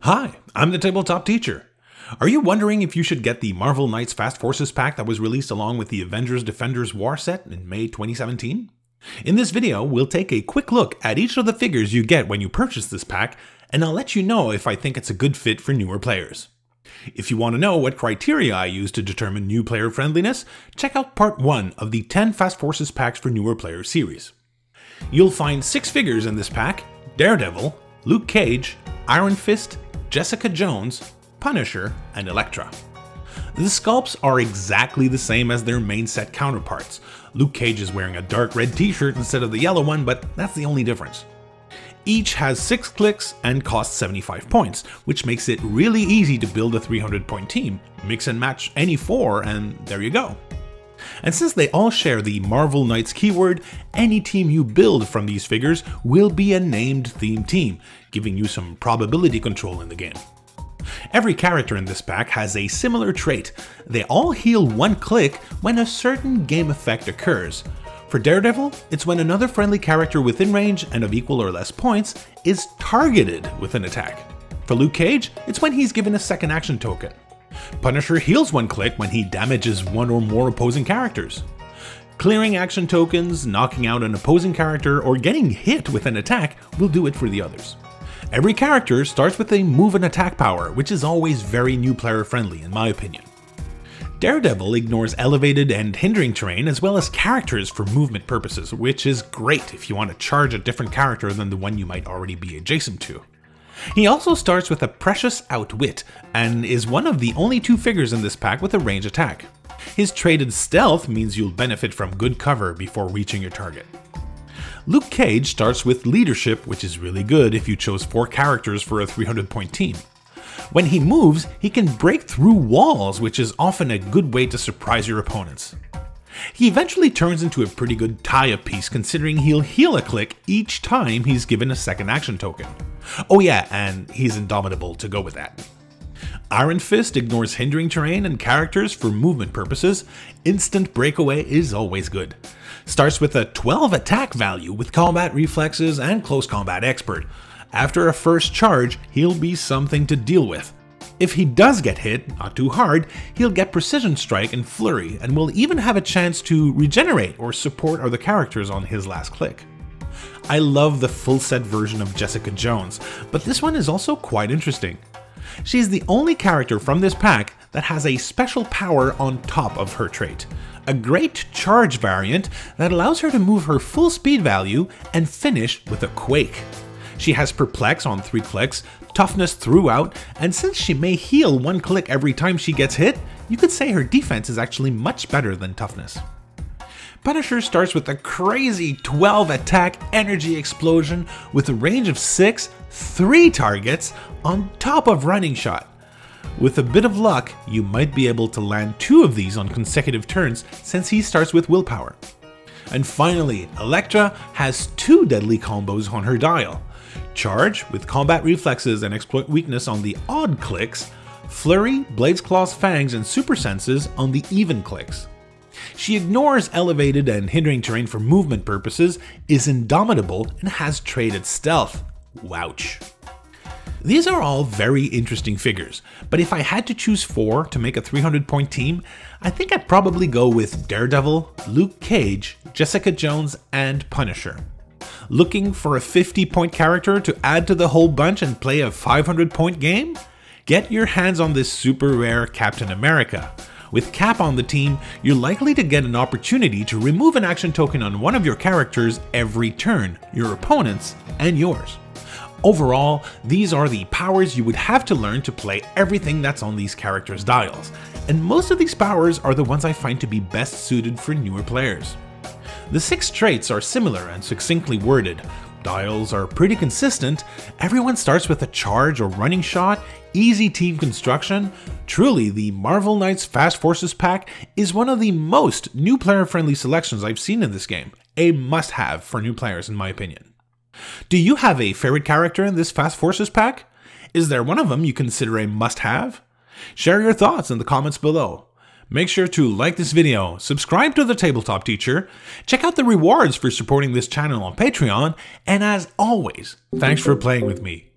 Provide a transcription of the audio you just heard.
Hi, I'm the Tabletop Teacher. Are you wondering if you should get the Marvel Knights Fast Forces pack that was released along with the Avengers Defenders War set in May 2017? In this video, we'll take a quick look at each of the figures you get when you purchase this pack, and I'll let you know if I think it's a good fit for newer players. If you want to know what criteria I use to determine new player friendliness, check out part 1 of the 10 Fast Forces packs for newer players series. You'll find 6 figures in this pack: Daredevil, Luke Cage, Iron Fist, Jessica Jones, Punisher, and Elektra. The sculpts are exactly the same as their main set counterparts. Luke Cage is wearing a dark red t-shirt instead of the yellow one, but that's the only difference. Each has 6 clicks and costs 75 points, which makes it really easy to build a 300-point team. Mix and match any 4 and there you go. And since they all share the Marvel Knights keyword, any team you build from these figures will be a named themed team, giving you some probability control in the game. Every character in this pack has a similar trait. They all heal 1 click when a certain game effect occurs. For Daredevil, it's when another friendly character within range and of equal or less points is targeted with an attack. For Luke Cage, it's when he's given a second action token. Punisher heals 1 click when he damages 1 or more opposing characters. Clearing action tokens, knocking out an opposing character, or getting hit with an attack will do it for the others. Every character starts with a move and attack power, which is always very new player friendly in my opinion. Daredevil ignores elevated and hindering terrain as well as characters for movement purposes, which is great if you want to charge a different character than the one you might already be adjacent to. He also starts with a precious outwit, and is one of the only 2 figures in this pack with a range attack. His traded stealth means you'll benefit from good cover before reaching your target. Luke Cage starts with leadership, which is really good if you chose 4 characters for a 300-point team. When he moves, he can break through walls, which is often a good way to surprise your opponents. He eventually turns into a pretty good tie-up piece considering he'll heal a click each time he's given a second action token. Oh yeah, and he's indomitable to go with that. Iron Fist ignores hindering terrain and characters for movement purposes. Instant breakaway is always good. Starts with a 12 attack value with combat reflexes and close combat expert. After a first charge, he'll be something to deal with. If he does get hit, not too hard, he'll get precision strike and flurry, and will even have a chance to regenerate or support other characters on his last click. I love the full set version of Jessica Jones, but this one is also quite interesting. She's the only character from this pack that has a special power on top of her trait. A great charge variant that allows her to move her full speed value and finish with a quake. She has Perplex on 3 clicks, Toughness throughout, and since she may heal 1 click every time she gets hit, you could say her defense is actually much better than Toughness. Punisher starts with a crazy 12 attack energy explosion with a range of 6, 3 targets on top of running shot. With a bit of luck, you might be able to land 2 of these on consecutive turns since he starts with willpower. And finally, Elektra has 2 deadly combos on her dial. Charge with combat reflexes and exploit weakness on the odd clicks, Flurry, Blades Claws Fangs, and Super Senses on the even clicks. She ignores elevated and hindering terrain for movement purposes, is indomitable, and has traded stealth. Wouch. These are all very interesting figures, but if I had to choose 4 to make a 300-point team, I think I'd probably go with Daredevil, Luke Cage, Jessica Jones, and Punisher. Looking for a 50-point character to add to the whole bunch and play a 500-point game? Get your hands on this super rare Captain America. With Cap on the team, you're likely to get an opportunity to remove an action token on one of your characters every turn, your opponent's and yours. Overall, these are the powers you would have to learn to play everything that's on these characters' dials, and most of these powers are the ones I find to be best suited for newer players. The 6 traits are similar and succinctly worded, dials are pretty consistent, everyone starts with a charge or running shot, easy team construction. Truly, the Marvel Knights Fast Forces pack is one of the most new player friendly selections I've seen in this game, a must-have for new players in my opinion. Do you have a favorite character in this Fast Forces pack? Is there one of them you consider a must-have? Share your thoughts in the comments below. Make sure to like this video, subscribe to the Tabletop Teacher, check out the rewards for supporting this channel on Patreon, and as always, thanks for playing with me.